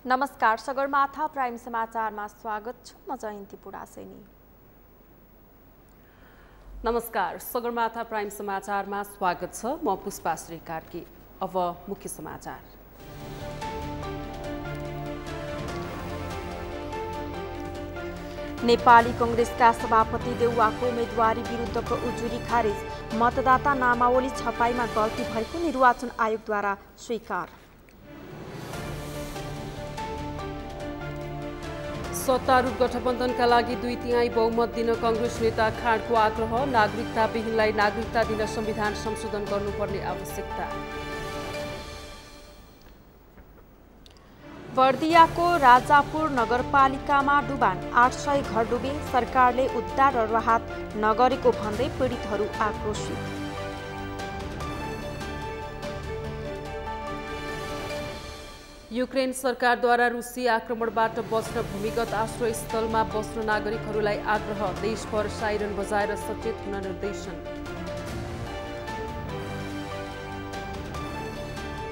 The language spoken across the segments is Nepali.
नमस्कार, सगरमाथा प्राइम समाचारमा स्वागत छ। म जयन्ती पुडासेनी। नमस्कार, सगरमाथा प्राइम समाचारमा स्वागत छ। म पुष्पाश्री कार्की। अब मुख्य समाचार। नेपाली कांग्रेसका सभापति देउवाको उम्मेदवारी विरुद्धको उजुरी खारेज। मतदाता नामावली छपाईमा गल्ती भएको निर्वाचन आयोगद्वारा स्वीकार। सत्तारूढ गठबन्धनका लागि 2/3 बहुमत दिन कांग्रेस नेता खाँडको आग्रह। नागरिकता विहीनलाई नागरिकता दिन संविधान संशोधन गर्नुपर्ने आवश्यकता। बर्दियाको राजापुर नगरपालिकामा डुबान 800 घर डुबे। सरकारले उद्धार र राहत नगरेको भन्दै पीडितहरू आक्रोशित। युक्रेन सरकारद्वारा रुसी आक्रमणबाट बच्न भूमिगत आश्रय स्थलमा बस्न नागरिकहरूलाई आग्रह। देशभर साइरन बजाएर सचेत हुन निर्देशन।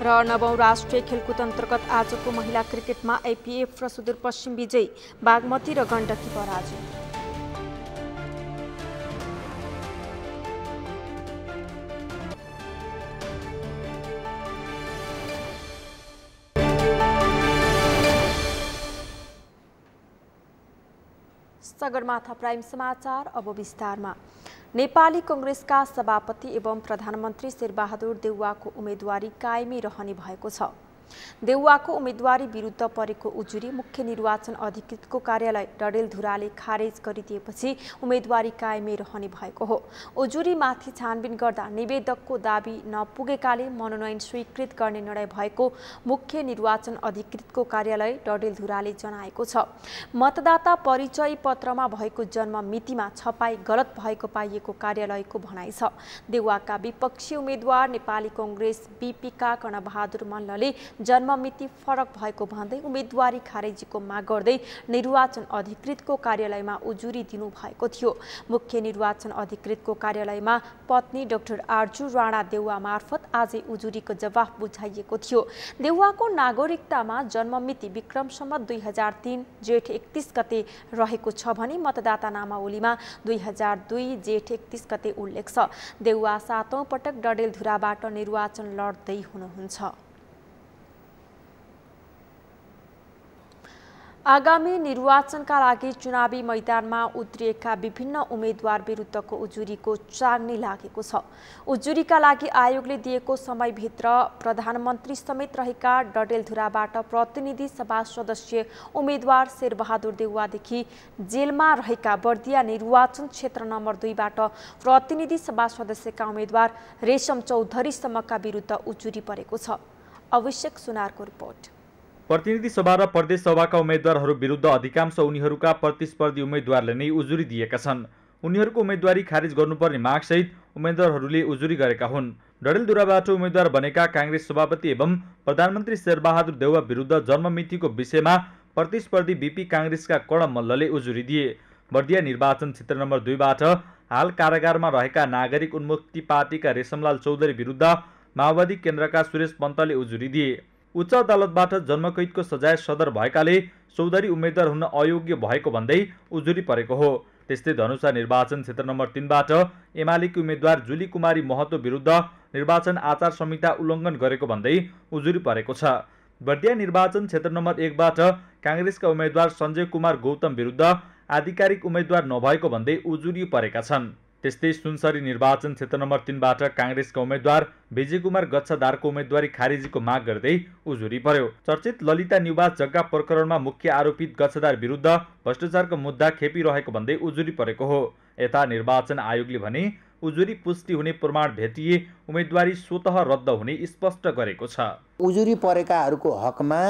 र 9औं राष्ट्रिय खेलकुद अन्तर्गत आजको महिला क्रिकेटमा आइपिएफ र सुदूरपश्चिम विजयी, बागमती र गण्डकी पराजय। सगरमाथा प्राइम समाचार अब विस्तारमा। नेपाली कांग्रेसका सभापति एवं प्रधानमन्त्री शेरबहादुर देउवाको उम्मेदवारी कायमै रहने भएको छ। देउवाको उम्मेदवारी विरुद्ध परेको उजुरी मुख्य निर्वाचन अधिकृतको कार्यालय डडेलधुराले खारेज गरिदिएपछि उम्मेदवारी कायमै रहने भएको हो। उजुरीमाथि छानबिन गर्दा निवेदकको दाबी नपुगेकाले मनोनयन स्वीकृत गर्ने निर्णय भएको मुख्य निर्वाचन अधिकृतको कार्यालय डडेलधुराले जनाएको छ। मतदाता परिचय पत्रमा भएको जन्म मितिमा छपाई गलत भएको पाइएको कार्यालयको भनाइ छ। देउवाका विपक्षी उम्मेदवार नेपाली कांग्रेस बीपीका कर्णबहादुर मल्लले जन्ममिति फरक भएको भन्दै उम्मेदवारी खारेजीको माग गर्दै निर्वाचन अधिकृतको कार्यालयमा उजुरी दिनु भएको थियो। मुख्य निर्वाचन अधिकृतको कार्यालयमा पत्नी डाक्टर आर्जु राणा देउवा मार्फत आजै उजुरीको जवाफ बुझाइएको थियो। देउवाको नागरिकतामा जन्ममिति विक्रम सम्वत 2003 जेठ 31 गते रहेको छ भने मतदाता नामावलीमा 2002 जेठ 31 गते उल्लेख छ। देउवा 7औं पटक डडेलधुराबाट निर्वाचन लड्दै हुनुहुन्छ। आगामी निर्वाचनका लागि चुनावी मैदानमा उत्रिएका विभिन्न उम्मेदवार विरुद्धको उजुरीको चाङ्नी लागेको छ। उजुरीका लागि आयोगले दिएको समयभित्र प्रधानमन्त्री समेत रहेका डडेलधुराबाट प्रतिनिधि सभा सदस्य उम्मेदवार शेरबहादुर देउवादेखि जेलमा रहेका बर्दिया निर्वाचन क्षेत्र नम्बर 2बाट प्रतिनिधि सभा सदस्यका उम्मेदवार रेशम चौधरीसम्मका विरुद्ध उजुरी परेको छ। अभिषेक सुनारको रिपोर्ट। प्रतिनिधि सभा र प्रदेश सभाका उम्मेदवारहरू विरुद्ध अधिकांश उनीहरूका प्रतिस्पर्धी उम्मेदवारले नै उजुरी दिएका छन्। उनीहरूको उम्मेदवारी खारिज गर्नुपर्ने मागसहित उम्मेदवारहरूले उजुरी गरेका हुन्। डडेलधुराबाट उम्मेदवार बनेका कांग्रेस सभापति एवं प्रधानमन्त्री शेरबहादुर देउवा विरुद्ध जन्ममितिको विषयमा प्रतिस्पर्धी बीपी कांग्रेसका कर्ण मल्लले उजुरी दिए। बर्दिया निर्वाचन क्षेत्र नम्बर 2बाट हाल कारागारमा रहेका नागरिक उन्मुक्ति पार्टीका रेशमलाल चौधरी विरुद्ध माओवादी केन्द्रका सुरेश पन्तले उजुरी दिए। उच्च अदालतबाट जन्मकैदको सजाय सदर भएकाले चौधरी उम्मेदवार हुन अयोग्य भएको भन्दै उजुरी परेको हो। त्यस्तै धनुषा निर्वाचन क्षेत्र नम्बर 3बाट एमालेकी उम्मेदवार जुली कुमारी महतो विरुद्ध निर्वाचन आचार संहिता उल्लङ्घन गरेको भन्दै उजुरी परेको छ। बर्दिया निर्वाचन क्षेत्र नम्बर 1बाट कांग्रेसका उम्मेदवार सञ्जय कुमार गौतम विरुद्ध आधिकारिक उम्मेदवार नभएको भन्दै उजुरी परेका छन्। त्यस्तै सुनसरी निर्वाचन क्षेत्र नम्बर 3बाट कांग्रेसका उम्मेदवार विजय कुमार गच्छदारको उम्मेदवारी खारिजीको माग गर्दै उजुरी पर्यो। चर्चित ललिता निवास जग्गा प्रकरणमा मुख्य आरोपित गच्छदार विरुद्ध भ्रष्टाचारको मुद्दा खेपिरहेको भन्दै उजुरी परेको हो। यता निर्वाचन आयोगले भने उजुरी पुष्टि हुने प्रमाण भेटिए उम्मेदवारी स्वतः रद्द हुने स्पष्ट गरेको छ। उजुरी परेकाहरूको हकमा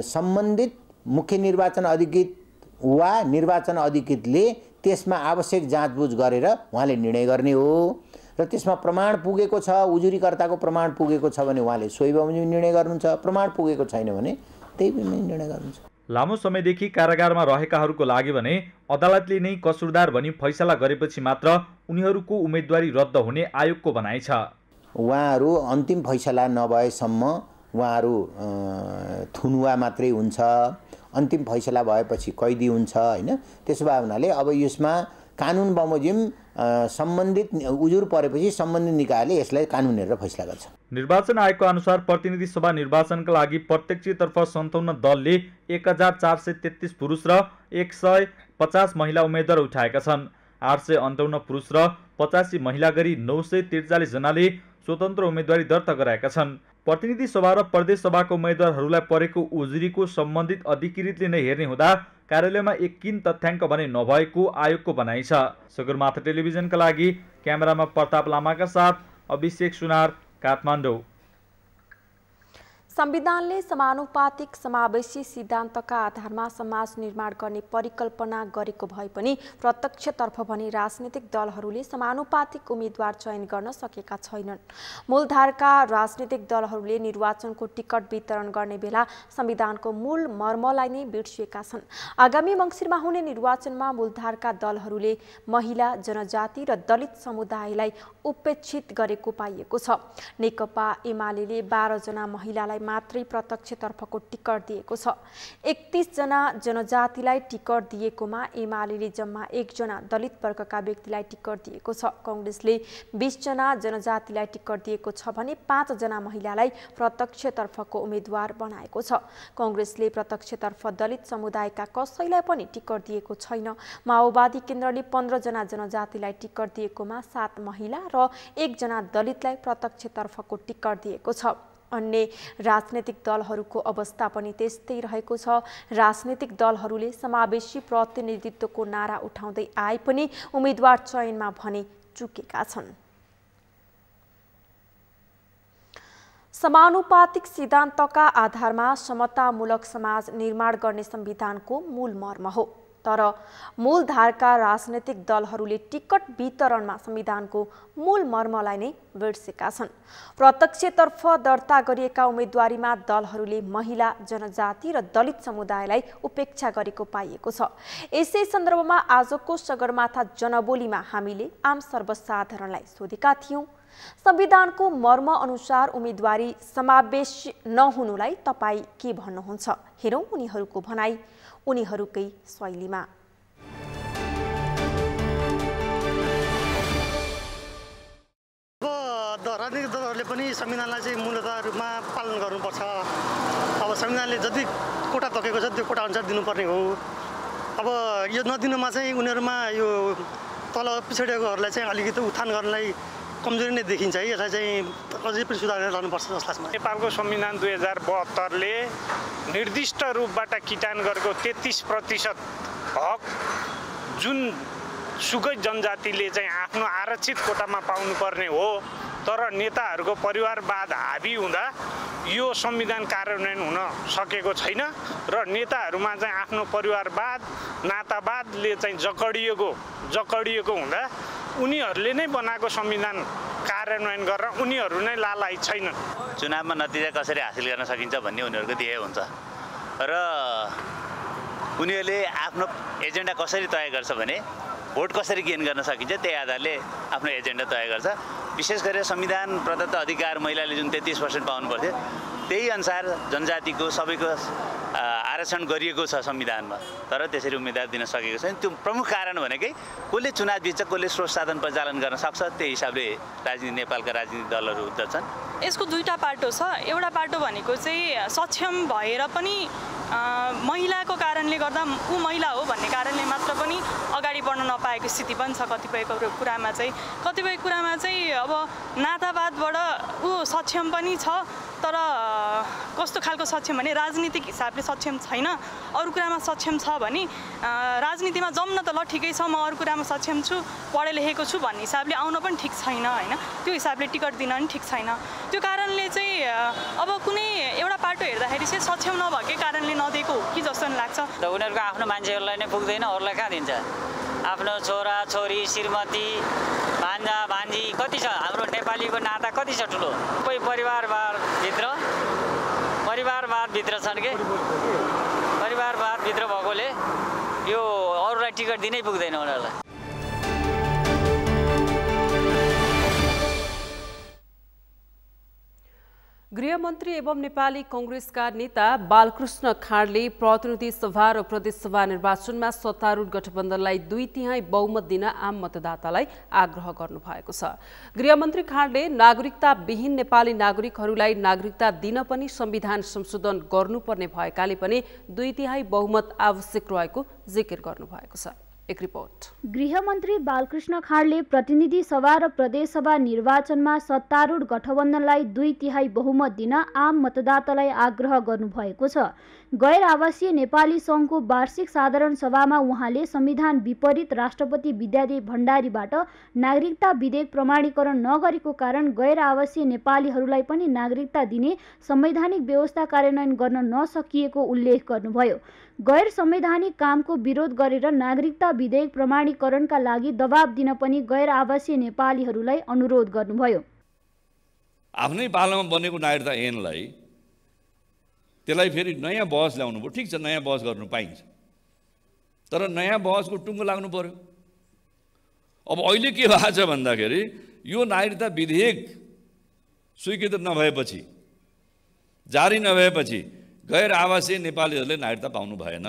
सम्बन्धित मुख्य निर्वाचन अधिकृत वा निर्वाचन अधिकृतले त्यसमा आवश्यक जाँचबुझ गरेर उहाँले निर्णय गर्ने हो र त्यसमा प्रमाण पुगेको छ, उजुरीकर्ताको प्रमाण पुगेको छ भने उहाँले सोही बमोजिम निर्णय गर्नुहुन्छ, प्रमाण पुगेको छैन भने त्यही निर्णय गर्नुहुन्छ। लामो समयदेखि कारागारमा रहेकाहरूको लागि भने अदालतले नै कसुरदार भनी फैसला गरेपछि मात्र उनीहरूको उम्मेदवारी रद्द हुने आयोगको भनाइ छ। उहाँहरू अन्तिम फैसला नभएसम्म उहाँहरू थुनुवा मात्रै हुन्छ, अन्तिम फैसला भएपछि कैदी हुन्छ हैन। त्यसो भए हुनाले अब यसमा कानुन बमोजिम सम्बन्धित उजुर परेपछि सम्बन्धित निकायले यसलाई कानुन हेरेर फैसला गर्छ। निर्वाचन आयोगको अनुसार प्रतिनिधि सभा निर्वाचनका लागि प्रत्यक्षतर्फ 57 दलले 1433 पुरुष र 150 महिला उम्मेदवार उठाएका छन्। 858 पुरुष र 85 महिला गरी 943 जनाले स्वतन्त्र उम्मेदवारी दर्ता गराएका छन्। प्रतिनिधि सभा र प्रदेश सभाको उम्मेदवारहरूलाई परेको उजुरीको सम्बन्धित अधिकृतले नै हेर्ने हुँदा कार्यालयमा एकिन तथ्याङ्क भने नभएको आयोगको भनाइ छ। सगरमाथा टेलिभिजनका लागि क्यामेरामा प्रताप लामाका साथ अभिषेक सुनार, काठमाडौँ। संविधानले समानुपातिक समावेशी सिद्धान्तका आधारमा समाज निर्माण गर्ने परिकल्पना गरेको भए पनि प्रत्यक्षतर्फ भने राजनीतिक दलहरूले समानुपातिक उम्मेदवार चयन गर्न सकेका छैनन्। मूलधारका राजनीतिक दलहरूले निर्वाचनको टिकट वितरण गर्ने बेला संविधानको मूल मर्मलाई नै बिर्सिएका छन्। आगामी मङ्सिरमा हुने निर्वाचनमा मूलधारका दलहरूले महिला, जनजाति र दलित समुदायलाई उपेक्षित गरेको पाइएको छ। नेकपा एमाले 12 जना महिलालाई मात्रै प्रत्यक्षतर्फको टिकट दिएको छ। 31 जना जनजातिलाई टिकट दिएकोमा एमाले जम्मा 1 जना दलित वर्गका व्यक्तिलाई टिकट दिएको छ। कांग्रेसले 20 जना जनजातिलाई टिकट दिएको छ भने 5 जना महिलालाई प्रत्यक्षतर्फको उम्मेदवार बनाएको छ। कांग्रेसले प्रत्यक्षतर्फ दलित समुदायका कसैलाई पनि टिकट दिएको छैन। माओवादी केन्द्रले 15 जना जनजातिलाई टिकट दिएकोमा 7 महिला र 1 जना दलितलाई प्रत्यक्षतर्फको टिकट दिएको छ। अन्य राजनीतिक दलहरूको अवस्था पनि त्यस्तै रहेको छ। राजनीतिक दलहरूले समावेशी प्रतिनिधित्वको नारा उठाउँदै आए पनि उम्मेदवार चयनमा भने चुकेका छन्। समानुपातिक सिद्धान्तका आधारमा समतामूलक समाज निर्माण गर्ने संविधानको मूल मर्म हो। तर मूलधारका राजनीतिक दलहरूले टिकट वितरणमा संविधानको मूल मर्मलाई नै बिर्सेका छन्। प्रत्यक्षतर्फ दर्ता गरिएका उम्मेदवारीमा दलहरूले महिला, जनजाति र दलित समुदायलाई उपेक्षा गरेको पाइएको छ। यसै सन्दर्भमा आजको सगरमाथा जनबोलीमा हामीले आम सर्वसाधारणलाई सोधेका थियौं, संविधानको मर्म अनुसार उम्मेदवारी समावेश नहुनुलाई तपाईँ के भन्नुहुन्छ? हेरौं उनीहरूको भनाई उनीहरूकै शैलीमा। राजनीतिक दलहरूले पनि संविधानलाई चाहिँ मूलतः रूपमा पालन गर्नुपर्छ। अब संविधानले जति कोटा तोकेको छ त्यो कोटा अनुसार दिनुपर्ने हो। अब यो नदिनुमा चाहिँ उनीहरूमा यो तल पिछडिएकोहरूलाई चाहिँ अलिकति उत्थान गर्नलाई कमजोरी नै देखिन्छ है। यसलाई चाहिँ अझै पनि सुधार गरेर लानुपर्छ जस्तो लाग्छ। नेपालको संविधान 2072ले निर्दिष्ट रूपबाट किटान गरेको 33% हक जुन सुकै जनजातिले चाहिँ आफ्नो आरक्षित कोटामा पाउनुपर्ने हो, तर नेताहरूको परिवारवाद हाबी हुँदा यो संविधान कार्यान्वयन हुन सकेको छैन र नेताहरूमा चाहिँ आफ्नो परिवारवाद, नातावादले चाहिँ जकडिएको हुँदा उनीहरूले नै बनाएको संविधान कार्यान्वयन गरेर उनीहरू नै लालायित छैनन्। चुनावमा नतिजा कसरी हासिल गर्न सकिन्छ भन्ने उनीहरूको ध्येय हुन्छ र उनीहरूले आफ्नो एजेन्डा कसरी तय गर्छ भने भोट कसरी गेन गर्न सकिन्छ त्यही आधारले आफ्नो एजेन्डा तय गर्छ। विशेष गरेर संविधान प्रदत्त अधिकार महिलाले जुन 33% पाउनु पर्थ्यो त्यही अनुसार जनजातिको सबैको आरक्षण गरिएको छ संविधानमा, तर त्यसरी उम्मेदवार दिन सकेको छैन। त्यो प्रमुख कारण भनेकै कसले चुनाव जित्छ, कसले स्रोत साधन परिचालन गर्न सक्छ, त्यही हिसाबले नेपालका राजनीतिक दलहरू उठ्दछन्। यसको दुईटा पाटो छ। एउटा पाटो भनेको चाहिँ सक्षम भएर पनि महिलाको कारणले गर्दा ऊ महिला हो भन्ने कारणले मात्र पनि अगाडि बढ्न नपाएको स्थिति पनि छ। कतिपय कुरामा चाहिँ अब नातावादबाट ऊ सक्षम पनि छ, तर कस्तो खालको सक्षम भने राजनीतिक हिसाबले सक्षम छैन। अरू कुरामा सक्षम छ भने राजनीतिमा जम्न त ल ठिकै छ, म अरू कुरामा सक्षम छु, पढे लेखेको छु भन्ने हिसाबले आउन पनि ठिक छैन होइन। त्यो हिसाबले टिकट दिन पनि ठिक छैन। त्यो कारणले चाहिँ अब कुनै एउटा पाटो हेर्दाखेरि चाहिँ सक्षम नभएकै कारणले नदिएको हो कि जस्तो लाग्छ। उनीहरूको आफ्नो मान्छेहरूलाई नै पुग्दैन, अरूलाई कहाँ दिन्छ? आफ्नो छोरा छोरी, श्रीमती, भान्जा भान्जी कति छ? हाम्रो नेपालीको नाता कति छ ठुलो? कोही परिवारवादभित्र छन् के? परिवारवादभित्र भएकोले यो अरूलाई टिकट दिनै पुग्दैन उनीहरूलाई। गृहमन्त्री एवं नेपाली कांग्रेसका नेता बालकृष्ण खाँडले प्रतिनिधि सभा र प्रदेशसभा निर्वाचनमा सत्तारूढ गठबन्धनलाई 2/3 बहुमत दिन आम मतदातालाई आग्रह गर्नुभएको छ। गृहमन्त्री खाँडले नागरिकता विहीन नेपाली नागरिकहरूलाई नागरिकता दिन पनि संविधान संशोधन गर्नुपर्ने भएकाले पनि 2/3 बहुमत आवश्यक रहेको जिकिर गर्नुभएको छ। एक रिपोर्ट। गृहमन्त्री बालकृष्ण खाँडले प्रतिनिधि सभा र प्रदेशसभा निर्वाचनमा सत्तारूढ गठबन्धनलाई 2/3 बहुमत दिन आम मतदातालाई आग्रह गर्नुभएको छ। गैर आवासीय नेपाली संघको वार्षिक साधारण सभामा उहाँले संविधान विपरीत राष्ट्रपति विद्यादेवी भण्डारीबाट नागरिकता विधेयक प्रमाणीकरण नगरेको कारण गैर आवासीय नेपालीहरूलाई पनि नागरिकता दिने संवैधानिक व्यवस्था कार्यान्वयन गर्न नसकिएको उल्लेख गर्नुभयो। गैर संवैधानिक कामको विरोध गरेर नागरिकता विधेयक प्रमाणीकरणका लागि दबाब दिन पनि गैर आवासीय नेपालीहरूलाई अनुरोध गर्नुभयो। आफ्नै पालामा बनेको नागरिकता ऐनलाई त्यसलाई फेरि नयाँ बहस ल्याउनु पर्यो। ठिक छ, नयाँ बहस गर्नु पाइन्छ, तर नयाँ बहसको टुङ्गो लाग्नु पर्यो। अब अहिले के भएको छ भन्दाखेरि यो नागरिकता विधेयक स्वीकृत नभएपछि, जारी नभएपछि गैर आवासीय नेपालीहरूले नागरिकता पाउनु भएन।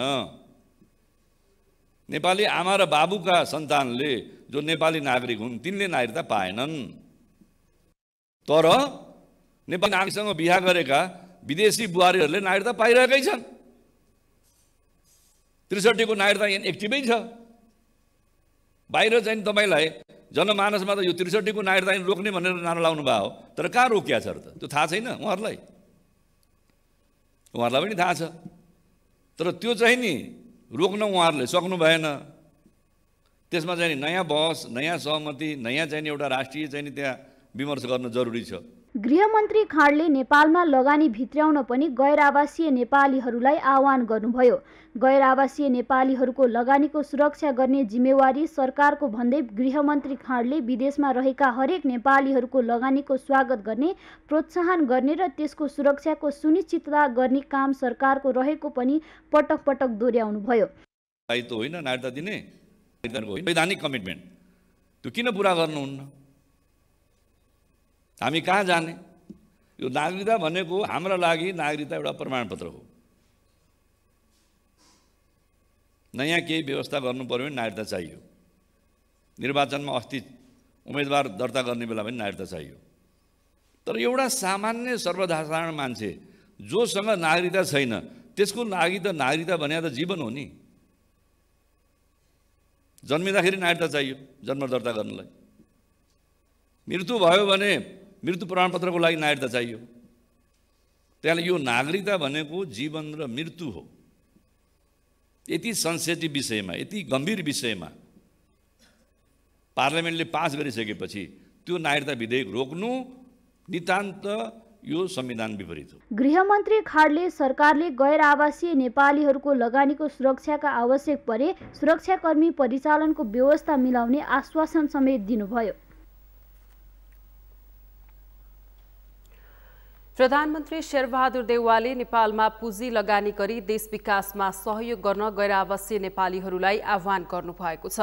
नेपाली आमा र बाबुका सन्तानले जो नेपाली नागरिक हुन् तिनले नागरिकता पाएनन्। तर नेपाली नागरिकसँग बिहा गरेका विदेशी बुहारीहरूले नागरिकता पाइरहेकै छन्। 63 को नागरिकता ऐन एक्टिभै छ। बाहिर चाहिँ तपाईँलाई जनमानसमा त यो 63 को नागरिकता ऐन रोक्ने भनेर नारा लाउनु भयो, तर कहाँ रोकिया छ र त? त्यो थाहा छैन उहाँहरूलाई पनि थाहा छ, तर त्यो चाहिँ नि रोक्न उहाँहरूले सक्नु भएन। त्यसमा चाहिँ नयाँ बहस, नयाँ सहमति, नयाँ चाहिँ एउटा राष्ट्रिय चाहिँ त्यहाँ विमर्श गर्न जरुरी छ। गृहमन्त्री खाँडले नेपालमा लगानी भित्र्याउन पनि गैर आवासीय नेपालीहरूलाई आह्वान गर्नुभयो। गैर आवासीय नेपालीहरूको लगानीको सुरक्षा गर्ने जिम्मेवारी सरकारको भन्दै गृहमन्त्री खाँडले विदेशमा रहेका हरेक नेपालीहरूको लगानीको स्वागत गर्ने, प्रोत्साहन गर्ने र त्यसको सुरक्षाको सुनिश्चितता गर्ने काम सरकारको रहेको पनि पटक पटक दोहोर्याउनुभयो। दायित्व होइन नागरिकता दिने, संवैधानिक कमिटमेन्ट त्यो किन पुरा गर्नुहुन्न? हामी कहाँ जाने? यो नागरिकता भनेको हाम्रो लागि नागरिकता एउटा प्रमाणपत्र हो। नयाँ केही व्यवस्था गर्नु पर्यो भने नागरिकता चाहियो। निर्वाचनमा अस्ति उम्मेदवार दर्ता गर्ने बेला पनि नागरिकता चाहियो। तर एउटा सामान्य सर्वसाधारण मान्छे जोसँग नागरिकता छैन त्यसको लागि त नागरिकता भने त जीवन हो नि। जन्मिँदाखेरि नागरिकता चाहियो जन्म दर्ता गर्नलाई। मृत्यु भयो भने मृत्यु प्रमाणपत्रको लागि नागरिकता चाहियो। त्यसले यो नागरिकता भनेको जीवन र मृत्यु हो। यति सेन्सिटिभ विषयमा, यति गम्भीर विषयमा पार्लियामेन्टले पास गरिसकेपछि त्यो नागरिकता विधेयक रोक्नु नितान्त यो संविधान विपरीत हो। गृहमन्त्री खाँडले सरकारले गैर आवासीय नेपालीहरूको लगानीको सुरक्षाका आवश्यक परे सुरक्षाकर्मी परिचालनको व्यवस्था मिलाउने आश्वासन समेत दिनुभयो। प्रधानमन्त्री शेरबहादुर देउवाले नेपालमा पुँजी लगानी गरी देश विकासमा सहयोग गर्न गैर आवासीय नेपालीहरूलाई आह्वान गर्नुभएको छ।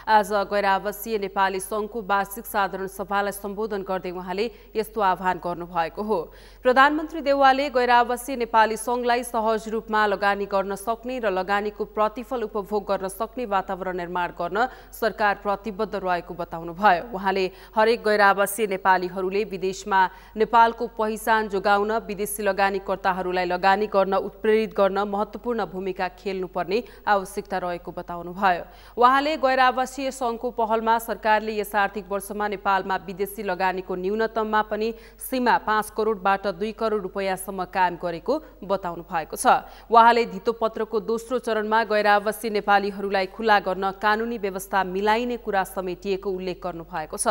आज गैर आवासीय नेपाली संघको वार्षिक साधारण सभालाई सम्बोधन गर्दै उहाँले यस्तो आह्वान गर्नुभएको हो। प्रधानमन्त्री देउवाले गैर आवासीय नेपाली संघलाई सहज रूपमा लगानी गर्न सक्ने र लगानीको प्रतिफल उपभोग गर्न सक्ने वातावरण निर्माण गर्न सरकार प्रतिबद्ध रहेको बताउनुभयो। उहाँले हरेक गैर आवासीय नेपालीहरूले विदेशमा नेपालको पहिचान जोगाउन, विदेशी लगानीकर्ताहरूलाई लगानी गर्न उत्प्रेरित गर्न महत्त्वपूर्ण भूमिका खेल्नुपर्ने आवश्यकता रहेको बताउनुभयो। उहाँले गैर आवासीय संघको पहलमा सरकारले यस आर्थिक वर्षमा नेपालमा विदेशी लगानीको न्यूनतममा पनि सीमा 5 करोडबाट 2 करोड रुपैयाँसम्म कायम गरेको बताउनु भएको छ। उहाँले धितोपत्रको दोस्रो चरणमा गैर आवासीय नेपालीहरूलाई खुला गर्न कानुनी व्यवस्था मिलाइने कुरा समेटिएको उल्लेख गर्नुभएको छ।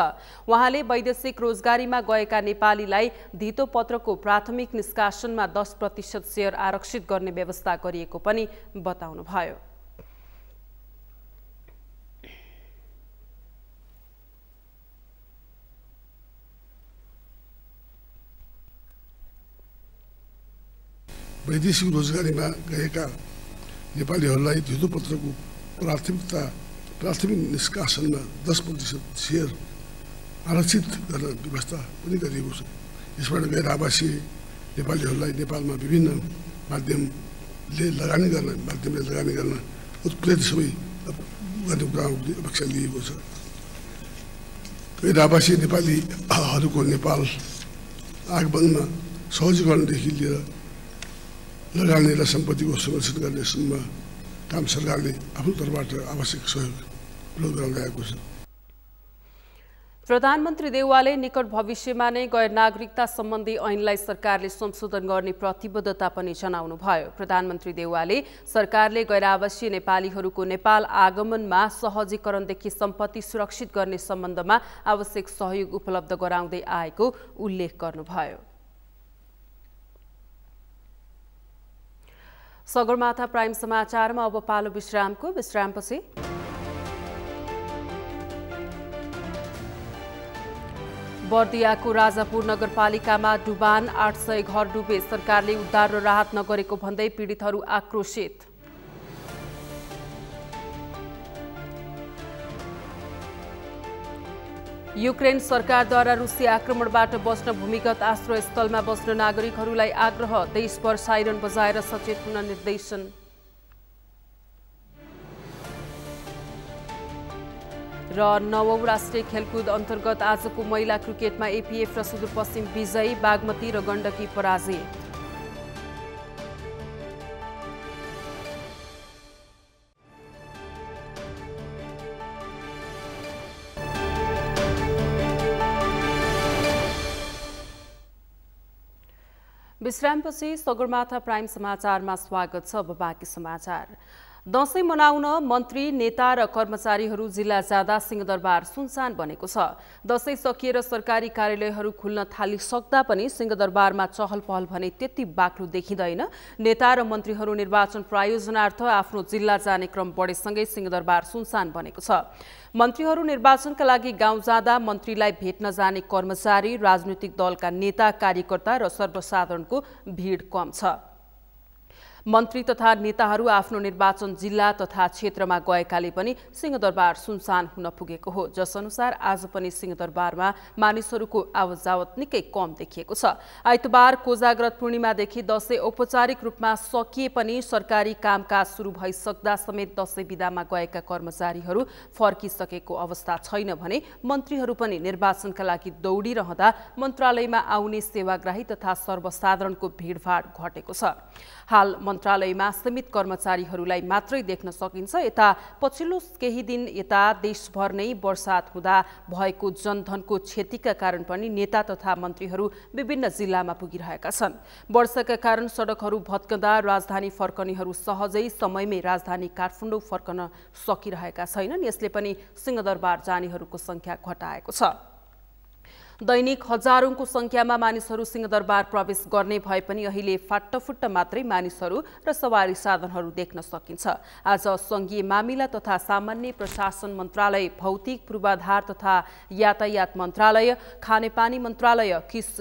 उहाँले वैदेशिक रोजगारीमा गएका नेपालीलाई धितोपत्रको प्राथमिक निष्कासनमा 10% शेयर आरक्षित गर्ने व्यवस्था गरिएको पनि बताउनुभयो। वैदेशिक रोजगारीमा गएका नेपालीहरूलाई धितोपत्रको प्राथमिक निष्कासनमा 10% शेयर आरक्षित गर्न व्यवस्था पनि गरिएको छ। यसबाट गैर आवासीय नेपालीहरूलाई नेपालमा विभिन्न माध्यमले लगानी गर्न उत्प्रेरित सबै गर्ने कुराको अपेक्षा लिएको छ। गैर आवासीय नेपालीहरूको नेपाल आगमनमा सहजीकरणदेखि लिएर लगानी र सम्पत्तिको संरक्षण गर्नेसम्म काम सरकारले आफ्नो तर्फबाट आवश्यक सहयोग उपलब्ध गराएको छ। प्रधानमन्त्री देउवाले निकट भविष्यमा नै गैर नागरिकता सम्बन्धी ऐनलाई सरकारले संशोधन गर्ने प्रतिबद्धता पनि जनाउनुभयो। प्रधानमन्त्री देउवाले सरकारले गैर आवासीय नेपालीहरूको नेपाल आगमनमा सहजीकरणदेखि सम्पत्ति सुरक्षित गर्ने सम्बन्धमा आवश्यक सहयोग उपलब्ध गराउँदै आएको उल्लेख गर्नुभयो। सगरमाथा प्राइम समाचारमा अब पालो विश्रामको। विश्रामपछि बर्दियाको राजापुर नगरपालिकामा डुबान 800 घर डुबे। सरकारले उद्धार र राहत नगरेको भन्दै पीडितहरू आक्रोशित। युक्रेन सरकारद्वारा रुसी आक्रमणबाट बस्न भूमिगत आश्रयस्थलमा बस्न नागरिकहरूलाई आग्रह। देशभर साइरन बजाएर सचेत हुन निर्देशन। र 9औं राष्ट्रिय खेलकुद अन्तर्गत आजको महिला क्रिकेटमा एपीएफ र सुदूरपश्चिम विजयी, बागमती र गण्डकी पराजित। विश्रामपछि सगरमाथा प्राइम समाचारमा स्वागत छ। अब बाँकी समाचार। दशैं मनाउन मन्त्री, नेता र कर्मचारीहरू जिल्ला जाँदा सिंहदरबार सुनसान बनेको छ। दशैं सकिएर सरकारी कार्यालयहरू खुल्न थालिसक्दा पनि सिंहदरबारमा चहल पहल भने त्यति बाक्लो देखिँदैन। नेता र मन्त्रीहरू निर्वाचन प्रायोजनार्थ आफ्नो जिल्ला जाने क्रम बढेसँगै सिंहदरबार सुनसान बनेको छ। मन्त्रीहरू निर्वाचनका लागि गाउँ जाँदा मन्त्रीलाई भेट्न जाने कर्मचारी, राजनीतिक दलका नेता, कार्यकर्ता र सर्वसाधारणको भिड कम छ। मन्त्री तथा नेताहरू आफ्नो निर्वाचन जिल्ला तथा क्षेत्रमा गएकाले पनि सिंहदरबार सुनसान हुन पुगेको हो। जसअनुसार आज पनि सिंहदरबारमा मानिसहरूको आवतजावत निकै कम देखिएको छ। आइतबार कोजाग्रत पूर्णिमादेखि दशैं औपचारिक रूपमा सकिए पनि सरकारी कामकाज सुरु भइसक्दा समेत दशैं बिदामा गएका कर्मचारीहरू फर्किसकेको अवस्था छैन भने मन्त्रीहरू पनि निर्वाचनका लागि दौडिरहँदा मन्त्रालयमा आउने सेवाग्राही तथा सर्वसाधारणको भिडभाड घटेको छ। हाल मन्त्रालयमा सीमित कर्मचारीहरूलाई मात्रै देख्न सकिन्छ। यता पछिल्लो केही दिन यता देशभर नै वर्षात हुँदा भएको जनधनको क्षतिका कारण पनि नेता तथा मन्त्रीहरू विभिन्न जिल्लामा पुगिरहेका छन्। वर्षाका कारण सडकहरू भत्कँदा राजधानी फर्कनेहरू सहजै समयमै राजधानी काठमाडौँ फर्कन सकिरहेका छैनन्। यसले पनि सिंहदरबार जानेहरूको संख्या घटाएको छ। दैनिक हजारौंको संख्यामा मानिसहरू सिंहदरबार प्रवेश गर्ने भए पनि अहिले फाट्टफुट्ट मात्रै मानिसहरू र सवारी साधनहरू देख्न सकिन्छ। आज संघीय मामिला तथा सामान्य प्रशासन मन्त्रालय, भौतिक पूर्वाधार तथा यातायात मन्त्रालय, खानेपानी मन्त्रालय,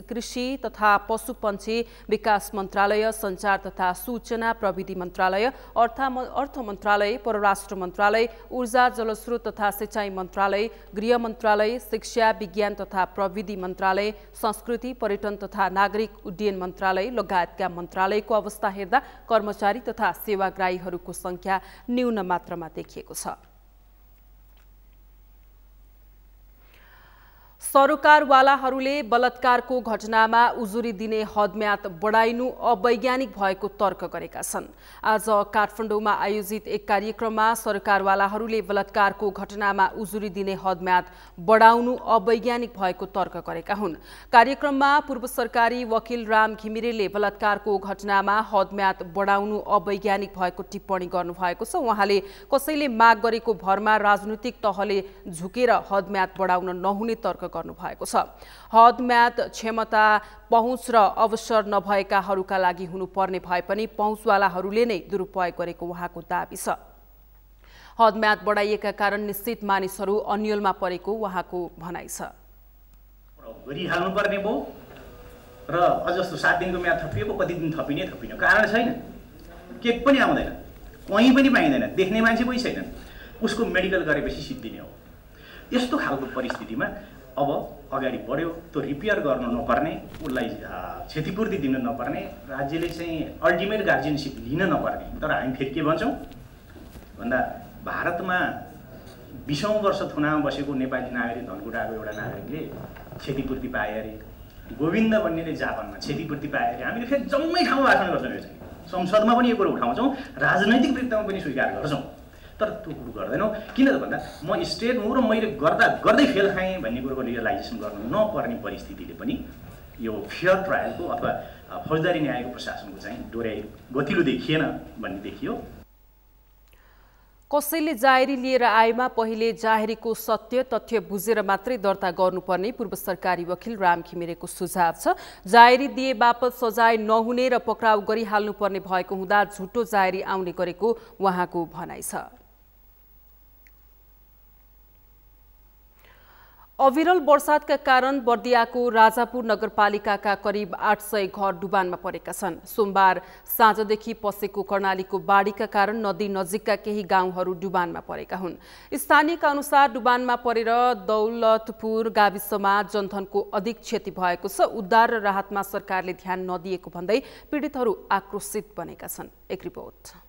कृषि तथा पशुपन्छी विकास मन्त्रालय, सञ्चार तथा सूचना प्रविधि मन्त्रालय, अर्थ मन्त्रालय, परराष्ट्र मन्त्रालय, ऊर्जा जलस्रोत तथा सिंचाई मन्त्रालय, गृह मन्त्रालय, शिक्षा विज्ञान तथा प्रविधि मन्त्रालय, संस्कृति पर्यटन तथा नागरिक उड्डयन मन्त्रालय लगायतका मन्त्रालयको अवस्था हेर्दा कर्मचारी तथा सेवाग्राहीहरूको संख्या न्यून मात्रामा देखिएको छ। सरोकारवालाहरूले बलात्कारको घटनामा उजुरी दिने हदम्याद बढाइनु अवैज्ञानिक भएको तर्क गरेका छन्। आज काठमाडौँमा आयोजित एक कार्यक्रममा सरकारवालाहरूले बलात्कारको घटनामा उजुरी दिने हदम्याद बढाउनु अवैज्ञानिक भएको तर्क गरेका हुन्। कार्यक्रममा पूर्व सरकारी वकिल राम घिमिरेले बलात्कारको घटनामा हदम्याद बढाउनु अवैज्ञानिक भएको टिप्पणी गर्नुभएको छ। उहाँले कसैले माग गरेको भरमा राजनीतिक तहले झुकेर हदम्याद बढाउन नहुने तर्क गर्नुभएको छ। हदम्याद क्षमता, पहुँच र अवसर नभएकाहरूका लागि हुनुपर्ने भए पनि पहुँचवालाहरूले नै दुरुपयोग गरेको उहाँको दाबी छ। हदम्याद बढाइएका कारण निश्चित मानिसहरू अन्यलमा परेको उहाँको भनाइ छ। गरिहाल्नुपर्ने भयो र अझ जस्तो 7 दिनको म्याद थपिएको, कति दिन थपिने कारण छैन, केही पनि आउँदैन, कहीँ पनि पाइँदैन, देख्ने मान्छे पनि छैन, उसको मेडिकल गरेपछि सिद्धिने हो। यस्तो खालको परिस्थितिमा अब अगाडि बढ्यो, त्यो रिपेयर गर्नु नपर्ने, उसलाई क्षतिपूर्ति दिन नपर्ने, राज्यले चाहिँ अल्टिमेट गार्जियनसिप लिन नपर्ने। तर हामी फेरि के भन्छौँ भन्दा भारतमा 20औं वर्ष थुनामा बसेको नेपाली नागरिक धनकुटाको एउटा नागरिकले क्षतिपूर्ति पाए अरे, गोविन्द भन्नेले जापानमा क्षतिपूर्ति पाए अरे। हामीले फेरि जम्मै ठाउँमा भाषण गर्छौँ, यो चाहिँ संसदमा पनि यो कुरो उठाउँछौँ, राजनैतिक वृत्तमा पनि स्वीकार गर्छौँ। तर त्यो कुरो गर्दैनौँ। किन त भन्दा म स्टेट हुँ र मैले गर्दै फेल खाएँ भन्ने कुरोको रियलाइजेसन गर्नु नपर्ने परिस्थितिले पनि यो फेयर ट्रायलको अथवा फौजदारी न्यायको प्रशासनको चाहिँ डोर्याइ गतिलो देखिएन भन्ने देखियो। कसैले जाहेरी लिएर आएमा पहिले जाहेरीको सत्य तथ्य बुझेर मात्रै दर्ता गर्नुपर्ने पूर्व सरकारी वकिल राम घिमिरेको सुझाव छ। जाहेरी दिए बापत सजाय नहुने र पक्राउ गरिहाल्नुपर्ने भएको हुँदा झुटो जाहेरी आउने गरेको उहाँको भनाइ छ। अविरल वर्षातका कारण बर्दियाको राजापुर नगरपालिकाका करिब 800 घर डुबानमा परेका छन्। सोमबार साँझदेखि पसेको कर्णालीको बाढीका कारण नदी नजिकका केही गाउँहरू डुबानमा परेका हुन्। स्थानीयका अनुसार डुबानमा परेर दौलतपुर गाविसमा जनधनको अधिक क्षति भएको छ। उद्धार र राहतमा सरकारले ध्यान नदिएको भन्दै पीडितहरू आक्रोशित बनेका छन्। एक रिपोर्ट।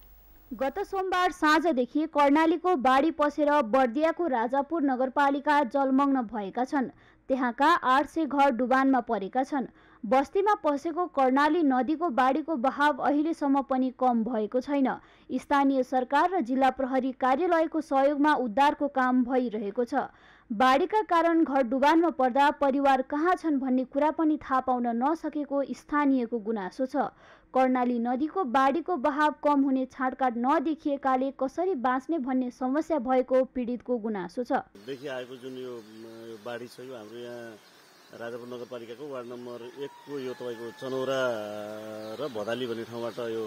गत सोमबार साँझदेखि कर्णालीको बाढी पसेर बर्दियाको राजापुर नगरपालिका जलमग्न भएका छन्। त्यहाँका 800 घर डुबानमा परेका छन्। बस्तीमा पसेको कर्णाली नदीको बाढीको बहाव अहिलेसम्म पनि कम भएको छैन। स्थानीय सरकार र जिल्ला प्रहरी कार्यालयको सहयोगमा उद्धारको काम भइरहेको छ। बाढीका कारण घर डुबानमा पर्दा परिवार कहाँ छन् भन्ने कुरा पनि थाहा पाउन नसकेको स्थानीयको गुनासो छ। कर्णाली नदीको बाढीको बहाव कम हुने छाँटकाट नदेखिएकाले कसरी बाँच्ने भन्ने समस्या भएको पीडितको गुनासो छ। देखिआएको जुन यो बाढी छ यो हाम्रो यहाँ राजापुर नगरपालिकाको वार्ड नम्बर 1 को यो तपाईको चनौरा र भदाली भन्ने ठाउँबाट यो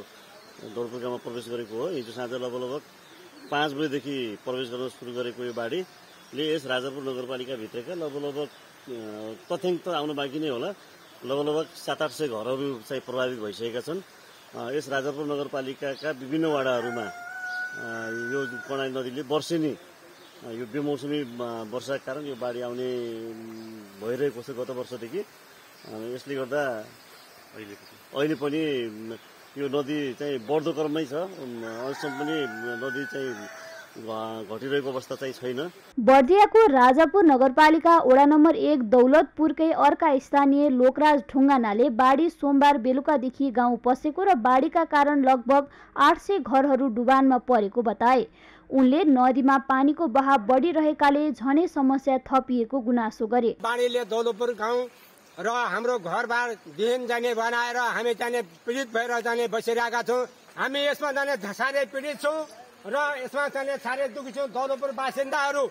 दौलतपुर गाउँमा प्रवेश गरेको हो। हिजो साँझ लगभग 5 बजेदेखि प्रवेश गर्न सुरु गरेको यो बाढीले यस राजापुर नगरपालिका भित्रका लगभग तथ्याङ्क त आउन बाँकी नै होला, लगभग 700-800 घरहरू चाहिँ प्रभावित भइसकेका छन्। यस राजापुर नगरपालिकाका विभिन्न वाडाहरूमा यो कर्णाली नदीले वर्षेनी यो बेमौसमी वर्षाका कारण यो बाढी आउने भइरहेको छ गत वर्षदेखि। यसले गर्दा अहिले पनि यो नदी चाहिँ बढ्दो क्रममै छ। अहिलेसम्म पनि नदी चाहिँ घटिरहेको अवस्था चाहिँ छैन। बर्दियाको राजापुर नगरपालिका वडा नम्बर 1 दौलतपुरकै अर्का स्थानीय लोकराज ढुङ्गानाले बाढी सोमबार बेलुकादेखि गाउँ पसेको र बाढीका कारण लगभग 800 घरहरू डुबानमा परेको बताए। उनले नदीमा पानीको बहाव बढिरहेकाले झनै समस्या थपिएको गुनासो गरे। बाढीले दौलतपुर गाउँ र हाम्रो घरबार बिहान जाने बनाएर हामी जाने पीडित भएर जाने बसिरहेका छौँ। हामी यसमा जाने साह्रै पीडित छौँ र यसमा चाहिँ साह्रै दुखी छौँ। दौलतपुर बासिन्दाहरू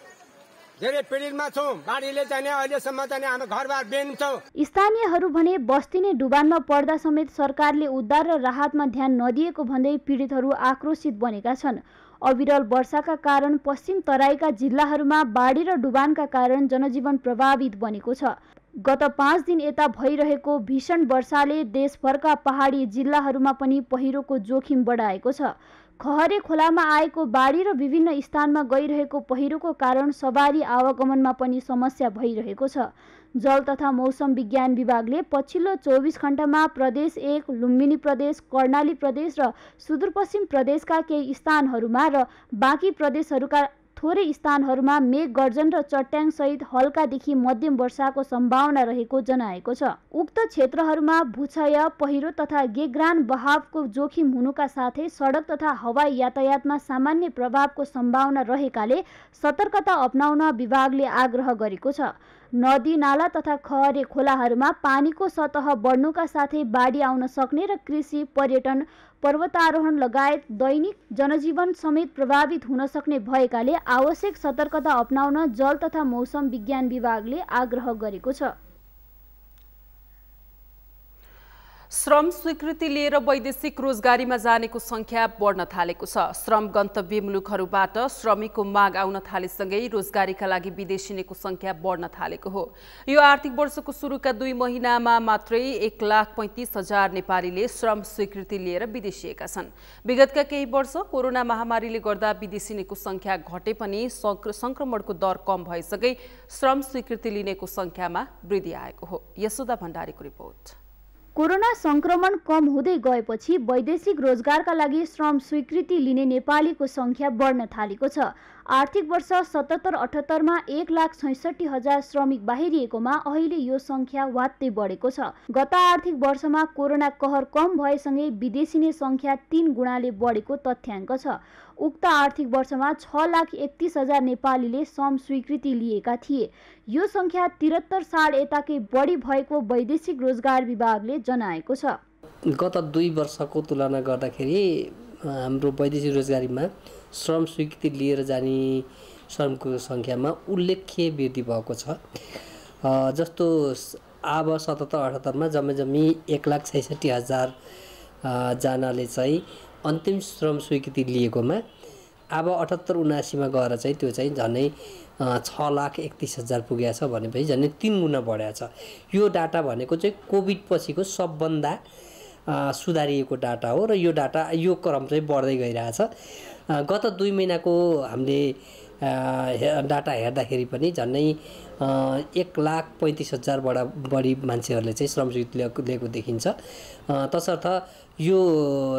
धेरै पीडितमा छौँ। बाढीले चाहिँ अहिलेसम्म चाहिँ हाम्रो घरबार बेन छौँ। स्थानीयहरू भने बस्ती नै डुबानमा पर्दा समेत सरकारले उद्धार र राहतमा ध्यान नदिएको भन्दै पीडितहरू आक्रोशित बनेका छन्। अविरल वर्षाका कारण पश्चिम तराईका जिल्लाहरूमा बाढी र डुबानका कारण जनजीवन प्रभावित बनेको छ। गत 5 दिन यता भइरहेको भीषण वर्षाले देशभरका पहाडी जिल्लाहरूमा पनि पहिरोको जोखिम बढाएको छ। खहरे खोलामा आएको बाढी र विभिन्न स्थानमा गइरहेको पहिरोको कारण सवारी आवागमनमा पनि समस्या भइरहेको छ। जल तथा मौसम विज्ञान विभागले पछिल्लो 24 घण्टामा प्रदेश 1, लुम्बिनी प्रदेश, कर्णाली प्रदेश र सुदूरपश्चिम प्रदेशका केही स्थानहरूमा र बाँकी प्रदेशहरूका थोरै स्थानहरूमा मेघ गर्जन र चट्याङ सहित हल्कादेखि मध्यम वर्षाको सम्भावना रहेको जनाएको छ। उक्त क्षेत्रहरूमा भूक्षय, पहिरो तथा गेग्रान बहावको जोखिम हुनुका साथै सडक तथा हवाई यातायातमा सामान्य प्रभावको सम्भावना रहेकाले सतर्कता अपनाउन विभागले आग्रह गरेको छ। नदी नाला तथा खहरे खोलाहरूमा पानीको सतह बढ्नुका साथै बाढी आउन सक्ने र कृषि, पर्यटन, पर्वतारोहण लगायत दैनिक जनजीवन समेत प्रभावित हुन सक्ने भएकाले आवश्यक सतर्कता अपनाउन जल तथा मौसम विज्ञान विभागले आग्रह गरेको छ। श्रम स्वीकृति लिएर वैदेशिक रोजगारीमा जानेको संख्या बढ्न थालेको छ। श्रम गन्तव्य मुलुकहरूबाट श्रमिकको माग आउन थालेसँगै रोजगारीका लागि विदेशिनेको संख्या बढ्न थालेको हो। यो आर्थिक वर्षको सुरुका 2 महिनामा मात्रै 1,35,000 नेपालीले श्रम स्वीकृति लिएर विदेशिएका छन्। विगतका केही वर्ष कोरोना महामारीले गर्दा विदेशिनेको संख्या घटे पनि संक्रमणको दर कम भएसँगै श्रम स्वीकृति लिनेको संख्यामा वृद्धि आएको हो। यशोदा भण्डारीको रिपोर्ट। कोरोना संक्रमण कम हुँदै गएपछि वैदेशिक रोजगारका लागि श्रम स्वीकृति लिने नेपालीको संख्या बढ्न थालेको छ। आर्थिक वर्ष 77-78 मा 1,66,000 श्रमिक बाहिरिएकोमा अहिले यो संख्या वात्तै बढेको छ। गत आर्थिक वर्षमा कोरोना कहर कम भएसँगै विदेशिने संख्या 3 गुणाले बढेको तथ्याङ्क छ। उक्त आर्थिक वर्षमा 6,31,000 नेपालीले श्रम स्वीकृति लिएका थिए। यो संख्या 73 साल यताकै बढी भएको वैदेशिक रोजगार विभागले जनाएको छ। गत 2 वर्षको तुलना गर्दाखेरि हाम्रो वैदेशिक रोजगारीमा श्रम स्वीकृति लिएर जाने श्रमको संख्यामा उल्लेख्य वृद्धि भएको छ। जस्तो अब 77-78 मा जम्मै 1,66,000 जनाले चाहिँ अन्तिम श्रम स्वीकृति लिएकोमा अब 78-79 मा गएर चाहिँ त्यो चाहिँ झन्डै 6,31,000 पुगेको छ भनेपछि झन्डै 3 गुणा बढेको छ। यो डाटा भनेको चाहिँ कोभिड पछिको सबभन्दा सुधारिएको डाटा हो र यो क्रम चाहिँ बढ्दै गइरहेछ। गत 2 महिनाको हामीले डाटा हेर्दाखेरि पनि झन्डै 1,35,000 बढी मान्छेहरूले चाहिँ श्रम स्वीकृति लिएको देखिन्छ। तसर्थ यो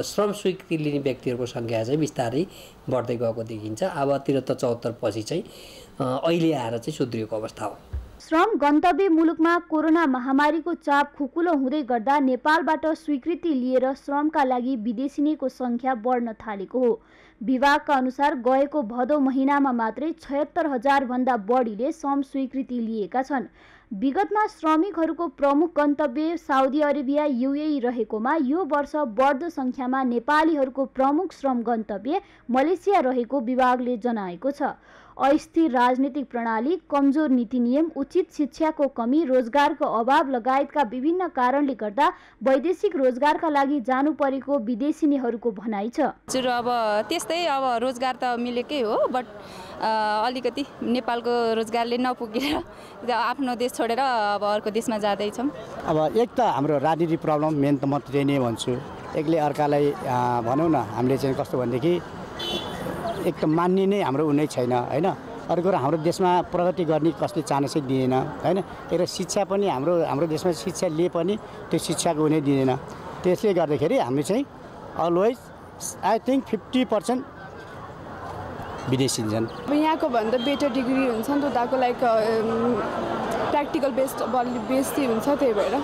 श्रम स्वीकृति लिने व्यक्तिहरूको संख्या चाहिँ बिस्तारै बढ्दै गएको देखिन्छ। अब 73-74 पछि चाहिँ अहिले आएर चाहिँ सुध्रिएको अवस्था हो। श्रम गन्तव्य मुलुकमा कोरोना महामारीको चाप खुकुलो हुँदै गर्दा नेपालबाट स्वीकृति लिएर श्रमका लागि विदेशिनेको संख्या बढ्न थालेको हो। विभागका अनुसार गएको भदौ महिनामा मात्रै 76,000 भन्दा बढीले श्रम स्वीकृति लिएका छन्। विगतमा श्रमिकहरूको प्रमुख गन्तव्य साउदी अरेबिया युएई रहेकोमा यो वर्ष बढ्दो संख्यामा नेपालीहरूको प्रमुख श्रम गन्तव्य मलेसिया रहेको विभागले जनाएको छ। अस्थिर राजनीतिक प्रणाली, कमजोर नीति नियम, उचित शिक्षाको कमी, रोजगारको अभाव लगायतका विभिन्न कारणले गर्दा वैदेशिक रोजगारका लागि जानु परेको विदेशिनीहरूको भनाइ छ। हजुर, अब त्यस्तै अब रोजगार त मिलेकै हो, बट अलिकति नेपालको रोजगारले नपुगेर आफ्नो देश छोडेर अब अर्को देशमा जाँदैछौँ। अब एक त हाम्रो राजनीतिक प्रब्लम मेन त म त्यही नै भन्छु। एकले अर्कालाई भनौँ न, हामीले चाहिँ कस्तो भनेदेखि एक त मान्ने नै हाम्रो उनी छैन हैन। अर्को कुरा हाम्रो देशमा प्रगति गर्ने कसले चान्सै दिएन हैन। र शिक्षा पनि हाम्रो देशमा शिक्षा लिए पनि त्यो शिक्षाको उनी दिँदैन। त्यसले गर्दाखेरि हामी चाहिँ अलवेज आई थिङ्क 50% विदेशी छन्। यहाँको भन्दा बेटर डिग्री हुन्छ नि त, उताको लाइक प्र्याक्टिकल बेस्ड हुन्छ, त्यही भएर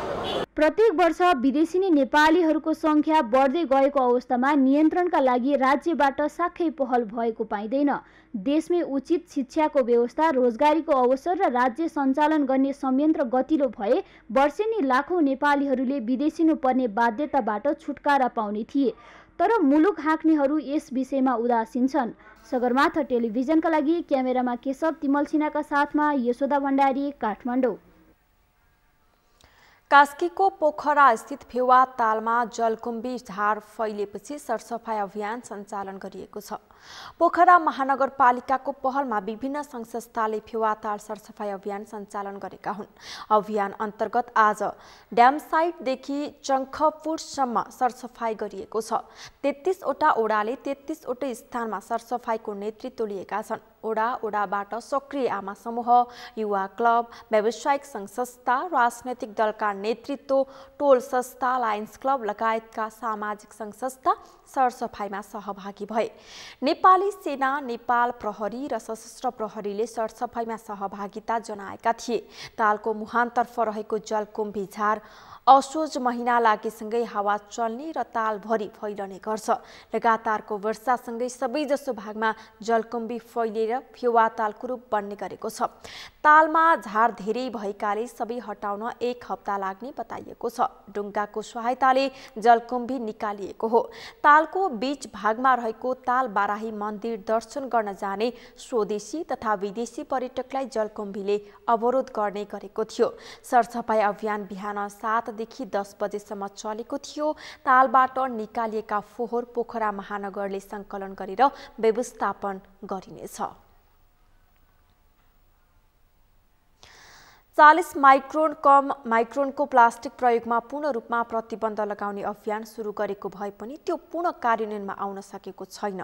प्रत्येक वर्ष विदेशिनी नेपालीहरूको संख्या बढ्दै गएको अवस्थामा नियन्त्रणका लागि राज्यबाट साख्यै पहल भएको पाइँदैन। देशमै उचित शिक्षाको व्यवस्था, रोजगारीको अवसर र राज्य सञ्चालन गर्ने संयन्त्र गतिलो भए वर्षेनी लाखौं नेपालीहरूले विदेशिनु पर्ने बाध्यताबाट छुटकारा पाउने थिए। तर मुलुक हाँक्नेहरू यस विषयमा उदासीन छन्। सगरमाथा टेलिभिजनका लागि क्यामेरामा केशव तिमल सिन्हाका साथमा यशोदा भण्डारी, काठमाडौँ। कास्कीको पोखरा स्थित फेवा तालमा जलकुम्भी झार फैलिएपछि सरसफाई अभियान सञ्चालन गरिएको छ। पोखरा महानगरपालिकाको पहलमा विभिन्न सङ्घ संस्थाले फेवा ताल सरसफाई अभियान सञ्चालन गरेका हुन्। अभियान अन्तर्गत आज ड्याम साइटदेखि चङ्खपुरसम्म सरसफाई गरिएको छ। 33 वटा ओडाले 33 वटै स्थानमा सरसफाईको नेतृत्व लिएका छन्। ओडाबाट सक्रिय आमा समूह, युवा क्लब, व्यावसायिक सङ्घ संस्था, राजनैतिक दलका नेतृत्व, टोल संस्था, लायन्स क्लब लगायतका सामाजिक सङ्घ संस्था सरसफाईमा सहभागी भए। नेपाली सेना, नेपाल प्रहरी र सशस्त्र प्रहरीले सरसफाईमा सहभागिता जनाएका थिए। तालको मुहानतर्फ रहेको जलकुम्भी झार असोज महिना लागेसँगै हावा चल्ने र तालभरि फैलने गर्छ। लगातारको वर्षासँगै सबैजसो भागमा जलकुम्भी फैलिएर फेवा तालको रूप बन्ने गरेको छ। तालमा झार धेरै भएकाले सबै हटाउन 1 हप्ता लाग्ने बताइएको छ। डुङ्गाको सहायताले जलकुम्भी निकालिएको हो। तालको बीच भागमा रहेको ताल बाराही मन्दिर दर्शन गर्न जाने स्वदेशी तथा विदेशी पर्यटकलाई जलकुम्भीले अवरोध गर्ने गरेको थियो। सरसफाई अभियान बिहान 7 देखि 10 बजेसम्म चलेको थियो। तालबाट निकालिएका फोहोर पोखरा महानगरले संकलन गरेर व्यवस्थापन गरिनेछ। 40 माइक्रोन कम माइक्रोनको प्लास्टिक प्रयोगमा पूर्ण रूपमा प्रतिबन्ध लगाउने अभियान सुरु गरेको भए पनि त्यो पूर्ण कार्यान्वयनमा आउन सकेको छैन।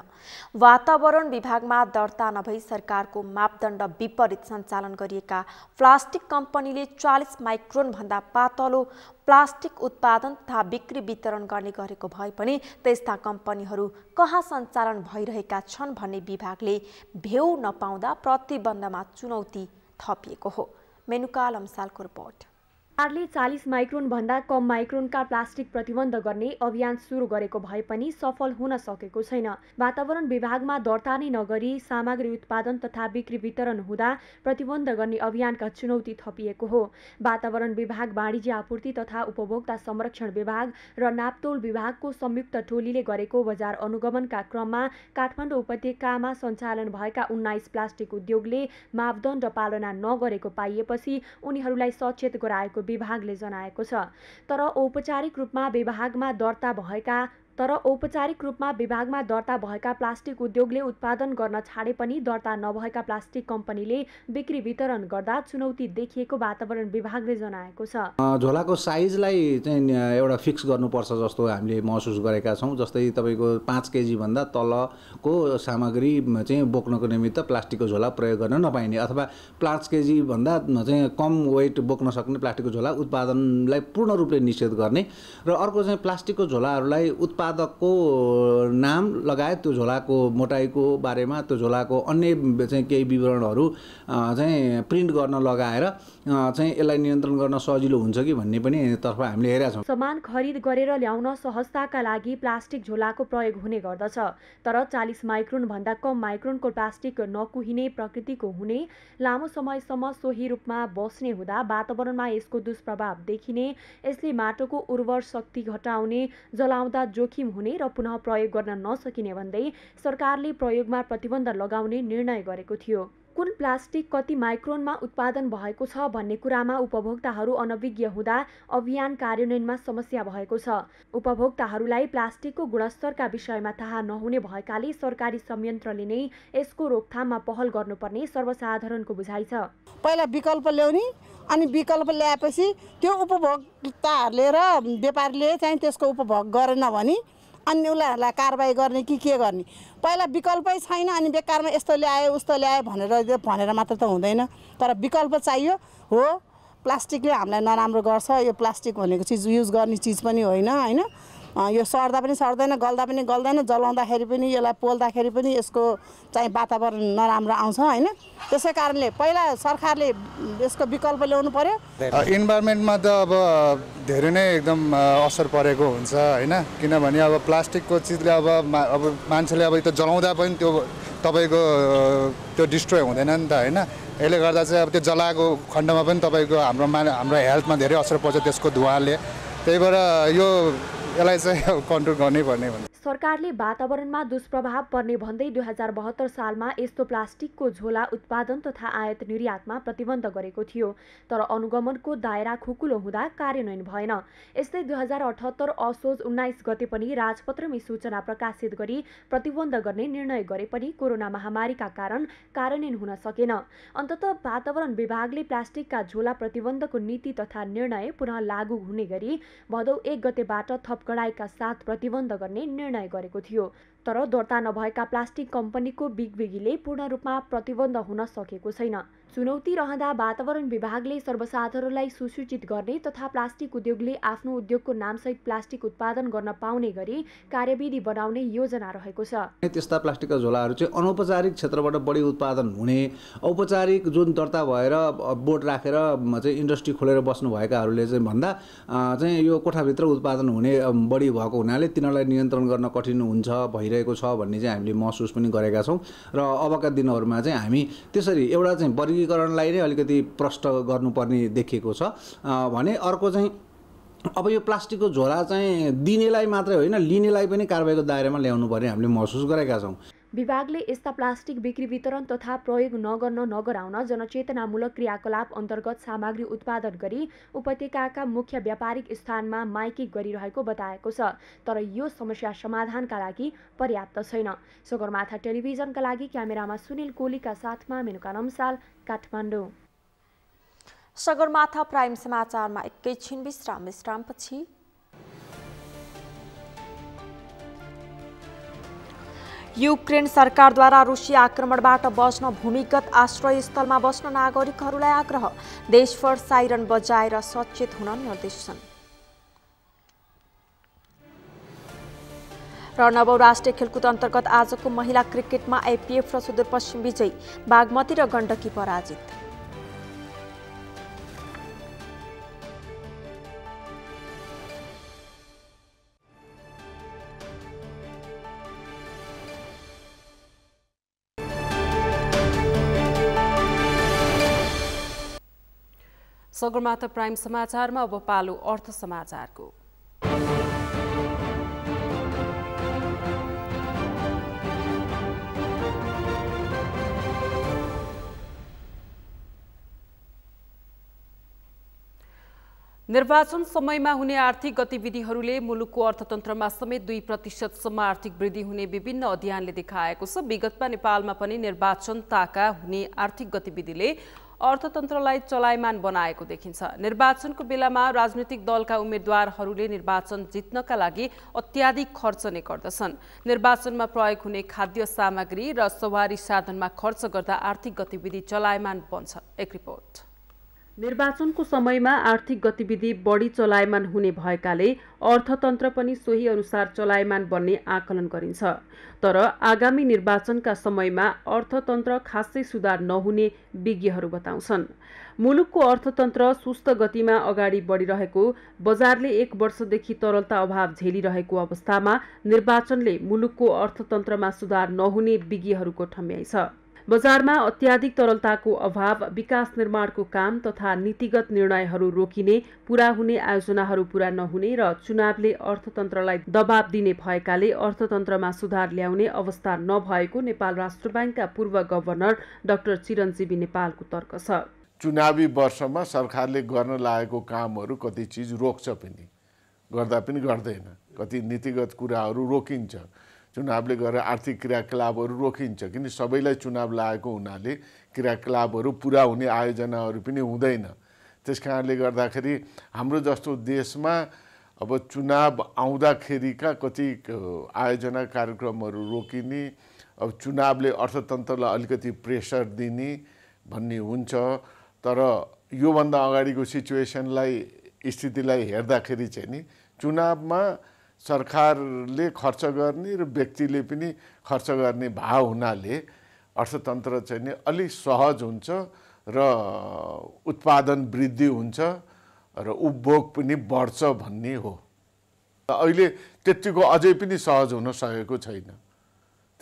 वातावरण विभागमा दर्ता नभई सरकारको मापदण्ड विपरीत सञ्चालन गरिएका प्लास्टिक कम्पनीले 40 माइक्रोन भन्दा पातलो प्लास्टिक उत्पादन तथा बिक्री वितरण गर्ने गरेको भए पनि त्यस्ता कम्पनीहरू कहाँ सञ्चालन भइरहेका छन् भन्ने विभागले भेउ नपाउँदा प्रतिबन्धमा चुनौती थपिएको हो। मेनुका लम्सालको रिपोर्ट। सरकारले 40 माइक्रोन भन्दा कम माइक्रोनका प्लास्टिक प्रतिबन्ध गर्ने अभियान सुरु गरेको भए पनि सफल हुन सकेको छैन। वातावरण विभागमा दर्ता नै नगरी सामग्री उत्पादन तथा बिक्री वितरण हुँदा प्रतिबन्ध गर्ने अभियानका चुनौती थपिएको हो। वातावरण विभाग, वाणिज्य आपूर्ति तथा उपभोक्ता संरक्षण विभाग र नापतोल विभागको संयुक्त टोलीले गरेको बजार अनुगमनका क्रममा काठमाडौँ उपत्यकामा सञ्चालन भएका 19 प्लास्टिक उद्योगले मापदण्ड पालना नगरेको पाइएपछि उनीहरूलाई सचेत गराएको विभागले जनाएको छ। तर औपचारिक रूपमा विभागमा दर्ता भएका प्लास्टिक उद्योगले उत्पादन गर्न छाडे पनि दर्ता नभएका प्लास्टिक कम्पनीले बिक्री वितरण गर्दा चुनौती देखिएको वातावरण विभागले जनाएको छ। झोलाको साइजलाई चाहिँ एउटा फिक्स गर्नुपर्छ जस्तो हामीले महसुस गरेका छौँ। जस्तै तपाईँको 5 केजी भन्दा तलको सामग्री चाहिँ बोक्नको निमित्त प्लास्टिकको झोला प्रयोग गर्न नपाइने अथवा 5 केजी भन्दा चाहिँ कम वेट बोक्न सक्ने प्लास्टिकको झोला उत्पादनलाई पूर्ण रूपले निषेध गर्ने र अर्को चाहिँ प्लास्टिकको झोलाहरूलाई उत्पादकको नाम लगायत त्यो झोलाको मोटाइको बारेमा त्यो झोलाको अन्य चाहिँ केही विवरणहरू चाहिँ प्रिन्ट गर्न लगाएर चाहिँ यसलाई नियन्त्रण गर्न सजिलो हुन्छ कि भन्ने पनि तर्फ हामीले हेरेका छौँ। सामान खरिद गरेर ल्याउन सहजताका लागि प्लास्टिक झोलाको प्रयोग हुने गर्दछ। तर 40 माइक्रोन भन्दा कम माइक्रोनको प्लास्टिक नकुहिने प्रकृतिको हुने, लामो समयसम्म सोही रूपमा बस्ने हुँदा वातावरणमा यसको दुष्प्रभाव देखिने, यसले माटोको उर्वर शक्ति घटाउने, जलाउँदा जोखिम हुने र पुनः प्रयोग गर्न नसकिने भन्दै सरकारले प्रयोगमा प्रतिबन्ध लगाउने निर्णय गरेको थियो। कुन प्लास्टिक कति माइक्रोनमा उत्पादन भएको छ भन्ने कुरामा उपभोक्ताहरू अनभिज्ञ हुँदा अभियान कार्यान्वयनमा समस्या भएको छ। उपभोक्ताहरूलाई प्लास्टिकको गुणस्तरका विषयमा थाहा नहुने भएकाले सरकारी संयन्त्रले नै यसको रोकथाममा पहल गर्नुपर्ने सर्वसाधारणको बुझाइ छ। पहिला विकल्प ल्याउने अनि विकल्प ल्याएपछि त्यो उपभोक्ताहरूले र व्यापारीले चाहिँ त्यसको उपभोग गरेन भने अन्य उसलाई कारबाही गर्ने कि के गर्ने। पहिला विकल्पै छैन अनि बेकारमा यस्तो ल्यायो उस्तो ल्यायो भनेर मात्र त हुँदैन। तर विकल्प चाहियो। हो, प्लास्टिकले हामीलाई नराम्रो गर्छ। यो प्लास्टिक भनेको चिज युज गर्ने चिज पनि होइन। यो सर्दा पनि सर्दैन, गल्दा पनि गल्दैन, जलाउँदाखेरि पनि यसलाई पोल्दाखेरि पनि यसको चाहिँ वातावरण नराम्रो आउँछ होइन। त्यसै कारणले पहिला सरकारले यसको विकल्प ल्याउनु पर्यो। इन्भाइरोमेन्टमा त अब धेरै नै एकदम असर परेको हुन्छ होइन। किनभने अब प्लास्टिकको चिजले अब मान्छेले अब त्यो जलाउँदा पनि त्यो तपाईँको त्यो डिस्ट्रोय हुँदैन नि त होइन। यसले गर्दा चाहिँ अब त्यो जलाएको खण्डमा पनि तपाईँको हाम्रो हेल्थमा धेरै असर पर्छ त्यसको धुवाले। त्यही भएर यसलाई चाहिँ कन्ट्रोल गर्नै पर्ने भन्ने। सरकारले वातावरणमा दुष्प्रभाव पर्ने भन्दै 2072 सालमा यस्तो प्लास्टिकको झोला उत्पादन तथा आयात निर्यातमा प्रतिबन्ध गरेको थियो। तर अनुगमनको दायरा खुकुलो हुँदा कार्यान्वयन भएन। यस्तै 2078 असोज 19 गते पनि राजपत्रमा सूचना प्रकाशित गरी प्रतिबन्ध गर्ने निर्णय गरे पनि कोरोना महामारीका कारण कार्यान्वयन हुन सकेन। अन्ततः वातावरण विभागले प्लास्टिकका झोला प्रतिबन्धको नीति तथा निर्णय पुनः लागू हुने गरी भदौ 1 गतेबाट थप कडाइका साथ प्रतिबन्ध गर्ने निर्णय गरेको थियो। तर दर्ता नभएका प्लास्टिक कम्पनीको बिगबिगीले पूर्ण रूपमा प्रतिबन्ध हुन सकेको छैन। चुनौती रहँदा वातावरण विभागले सर्वसाधारणलाई सुसूचित गर्ने तथा प्लास्टिक उद्योगले आफ्नो उद्योगको नामसहित प्लास्टिक उत्पादन गर्न पाउने गरी कार्यविधि बनाउने योजना रहेको छ। त्यस्ता प्लास्टिकका झोलाहरू चाहिँ अनौपचारिक क्षेत्रबाट बढी उत्पादन हुने, औपचारिक जुन दर्ता भएर बोर्ड राखेर चाहिँ इन्डस्ट्री खोलेर बस्नुभएकाहरूले चाहिँ भन्दा चाहिँ यो कोठाभित्र उत्पादन हुने बढी भएको हुनाले तिनीहरूलाई नियन्त्रण गर्न कठिन हुन्छ भइरहेको छ भन्ने चाहिँ हामीले महसुस पनि गरेका छौँ र अबका दिनहरूमा चाहिँ हामी त्यसरी एउटा चाहिँ वर्गीकरणलाई नै अलिकति प्रष्ट गर्नुपर्ने देखिएको छ भने अर्को चाहिँ अब यो प्लास्टिकको झोला चाहिँ दिनेलाई मात्रै होइन लिनेलाई पनि कारबाहीको दायरामा ल्याउनु पर्ने हामीले महसुस गरेका छौँ। विभागले यस्ता प्लास्टिक बिक्री वितरण तथा प्रयोग नगराउन जनचेतनामूलक क्रियाकलाप अन्तर्गत सामग्री उत्पादन गरी उपत्यकाका मुख्य व्यापारिक स्थानमा माइकिङ गरिरहेको बताएको छ। तर यो समस्या समाधानका लागि पर्याप्त छैन। सगरमाथा टेलिभिजनका लागि क्यामेरामा सुनिल कोलीका साथमा मेनुका नम्साल, काठमाडौँ। सगरमाथा प्राइम समाचारमा एकैछिन विश्रामपछि युक्रेन सरकारद्वारा रुसी आक्रमणबाट बच्न भूमिगत आश्रयस्थलमा बस्न नागरिकहरूलाई आग्रह। देशभर साइरन बजाएर सचेत हुन निर्देशन। र नवौं राष्ट्रिय खेलकुद अन्तर्गत आजको महिला क्रिकेटमा आइपिएफ र सुदूरपश्चिम विजयी, बागमती र गण्डकी पराजित। सगरमाथा प्राइम समाचारमा अब पालो अर्थ समाचारको। निर्वाचन समयमा हुने आर्थिक गतिविधिहरूले मुलुकको अर्थतन्त्रमा समेत 2% आर्थिक वृद्धि हुने विभिन्न अध्ययनले देखाएको छ। विगतमा नेपालमा पनि निर्वाचन ताका हुने आर्थिक गतिविधिले अर्थतन्त्रलाई चलायमान बनाएको देखिन्छ। निर्वाचनको बेलामा राजनीतिक दलका उम्मेद्वारहरूले निर्वाचन जित्नका लागि अत्याधिक खर्च नै गर्दछन्। निर्वाचनमा प्रयोग हुने खाद्य सामग्री र सवारी साधनमा खर्च गर्दा आर्थिक गतिविधि चलायमान बन्छ। एक रिपोर्ट। निर्वाचनको समयमा आर्थिक गतिविधि बढी चलायमान हुने भएकाले अर्थतन्त्र पनि सोही अनुसार चलायमान बन्ने आकलन गरिन्छ। तर आगामी निर्वाचनका समयमा अर्थतन्त्र खासै सुधार नहुने विज्ञहरू बताउँछन्। मुलुकको अर्थतन्त्र सुस्त गतिमा अगाडि बढिरहेको, बजारले 1 वर्षदेखि तरलता अभाव झेलिरहेको अवस्थामा निर्वाचनले मुलुकको अर्थतन्त्रमा सुधार नहुने विज्ञहरूको ठम्याइ छ। बजारमा अत्याधिक तरलताको अभाव, विकास निर्माणको काम तथा नीतिगत निर्णयहरू रोकिने, पूरा हुने आयोजनाहरू पूरा नहुने र चुनावले अर्थतन्त्रलाई दबाव दिने भएकाले अर्थतन्त्रमा सुधार ल्याउने अवस्था नभएको नेपाल राष्ट्र बैंकका पूर्व गभर्नर डाक्टर चिरञ्जीवी नेपालको तर्क छ। चुनावी वर्षमा सरकारले गर्न लागेको कामहरू कति चिज रोक्छ पनि, गर्दा पनि गर्दैन, कति नीतिगत कुराहरू रोकिन्छ, चुनावले गरेर आर्थिक क्रियाकलापहरू रोकिन्छ। किन सबैलाई चुनाव लागेको हुनाले क्रियाकलापहरू पुरा हुने आयोजनाहरू पनि हुँदैन। त्यस कारणले गर्दाखेरि हाम्रो जस्तो देशमा अब चुनाव आउँदाखेरिका कति आयोजना कार्यक्रमहरू रोकिने, अब चुनावले अर्थतन्त्रलाई अलिकति प्रेसर दिने भन्ने हुन्छ। तर योभन्दा अगाडिको सिचुएसनलाई, स्थितिलाई हेर्दाखेरि चाहिँ नि चुनावमा सरकारले खर्च गर्ने र व्यक्तिले पनि खर्च गर्ने भाव हुनाले अर्थतन्त्र चाहिँ नि अलि सहज हुन्छ र उत्पादन वृद्धि हुन्छ र उपभोग पनि बढ्छ भन्ने हो। अहिले त्यतिको अझै पनि सहज हुन सकेको छैन।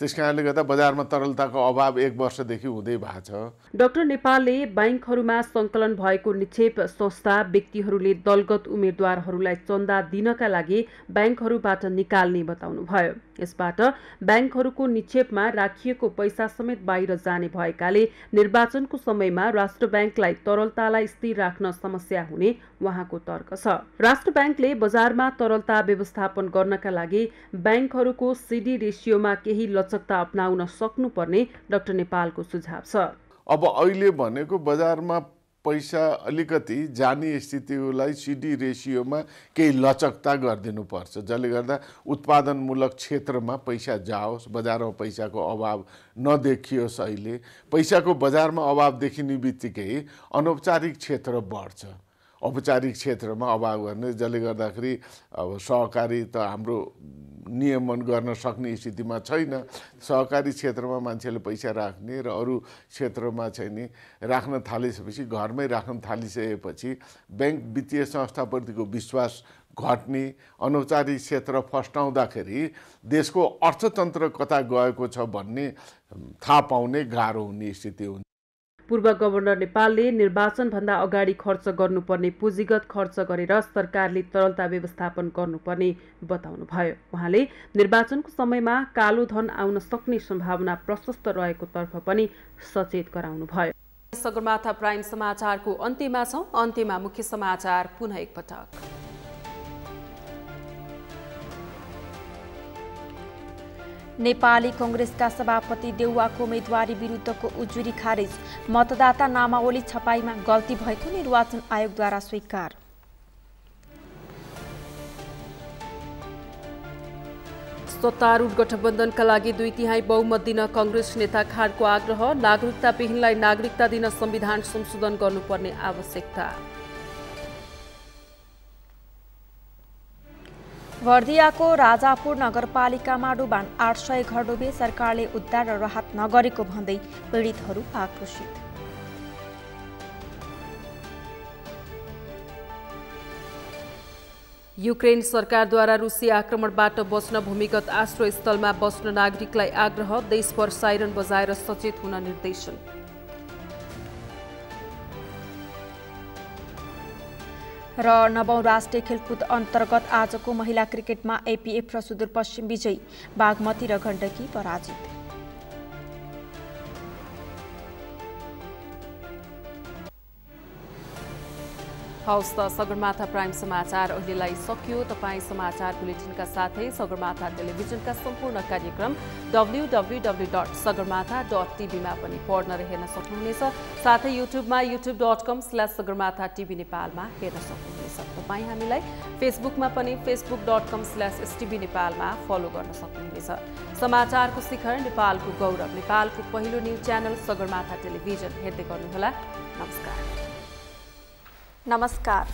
त्यस कारणले गर्दा बजारमा तरलताको अभाव 1 वर्षदेखि हुँदै भएको छ। डाक्टर नेपालले बैंकहरूमा सङ्कलन भएको निक्षेप संस्था व्यक्तिहरूले दलगत उम्मेद्वारहरूलाई चन्दा दिनका लागि बैंकहरूबाट निकाल्ने बताउनुभयो। यसबाट बैंकहरूको निक्षेपमा राखिएको पैसा समेत बाहिर जाने भएकाले निर्वाचनको समयमा राष्ट्र बैंकलाई तरलतालाई स्थिर राख्न समस्या हुने उहाँको तर्क छ। राष्ट्र बैंकले बजारमा तरलता व्यवस्थापन गर्नका लागि बैंकहरूको सीडी रेसियोमा केही लचकता अपनाउन सक्नुपर्ने डाक्टर नेपालको सुझाव छ। अब अहिले भनेको बजारमा पैसा अलिकति जाने स्थितिलाई सीडी रेसियोमा केही लचकता गरिदिनुपर्छ, जसले गर्दा उत्पादनमूलक क्षेत्रमा पैसा जाओस्, बजारमा पैसाको अभाव नदेखियोस्। अहिले पैसाको बजारमा अभाव देखिने बित्तिकै अनौपचारिक क्षेत्र बढ्छ। औपचारिक क्षेत्रमा अभाव गर्ने, जसले गर्दाखेरि अब सहकारी त हाम्रो नियमन गर्न सक्ने स्थितिमा छैन। सहकारी क्षेत्रमा मान्छेले पैसा राख्ने र अरू क्षेत्रमा चाहिँ नि राख्न थालिसकेपछि, घरमै राख्न थालिसकेपछि बैंक वित्तीय संस्थाप्रतिको विश्वास घट्ने, अनौपचारिक क्षेत्र फस्टाउँदाखेरि देशको अर्थतन्त्र कता गएको छ भन्ने थाहा पाउने गाह्रो हुने स्थिति हुन्छ। पूर्व गभर्नर नेपालले निर्वाचनभन्दा अगाडि खर्च गर्नुपर्ने पुँजीगत खर्च गरेर सरकारले तरलता व्यवस्थापन गर्नुपर्ने बताउनुभयो। उहाँले निर्वाचनको समयमा कालो धन आउन सक्ने सम्भावना प्रशस्त रहेको तर्फ पनि सचेत गराउनुभयो। सगरमाथा प्राइम समाचारको अन्त्यमा छौं। अन्त्यमा मुख्य समाचार पुनः एकपटक। नेपाली कांग्रेसका सभापति देउवाको उम्मेदवारी विरुद्धको उजुरी खारेज, मतदाता नामावली छपाईमा गल्ती भएको निर्वाचन आयोगद्वारा स्वीकार। सत्तारूढ गठबन्धनका लागि 2/3 बहुमत दिन कांग्रेस नेता खाडको आग्रह, नागरिकता विहीनलाई नागरिकता दिन संविधान संशोधन गर्नुपर्ने आवश्यकता। बर्दियाको राजापुर नगरपालिकामा डुबान 800 घर डुबे, सरकारले उद्धार र राहत नगरेको भन्दै पीडितहरू आक्रोशित। युक्रेन सरकारद्वारा रुसी आक्रमणबाट बच्न भूमिगत आश्रय स्थलमा बस्न नागरिकलाई आग्रह, देशभर साइरन बजाएर सचेत हुन निर्देशन। र 9औं राष्ट्रिय खेलकुद अन्तर्गत आजको महिला क्रिकेटमा एपीएफ र सुदूरपश्चिम विजयी, बागमती र गण्डकी पराजित। हवस् त सगरमाथा प्राइम समाचार अहिलेलाई सकियो। तपाईँ समाचार बुलेटिनका साथै सगरमाथा टेलिभिजनका सम्पूर्ण कार्यक्रम www.sagarmatha.tv मा पनि पढ्न र हेर्न सक्नुहुनेछ। साथै युट्युबमा youtube.com/sagarmatha TV नेपालमा हेर्न सक्नुहुनेछ। तपाईँ हामीलाई फेसबुकमा पनि facebook.com/stb नेपालमा फलो गर्न सक्नुहुनेछ। समाचारको शिखर, नेपालको गौरव, नेपालको पहिलो न्युज च्यानल सगरमाथा टेलिभिजन हेर्दै गर्नुहोला। नमस्कार।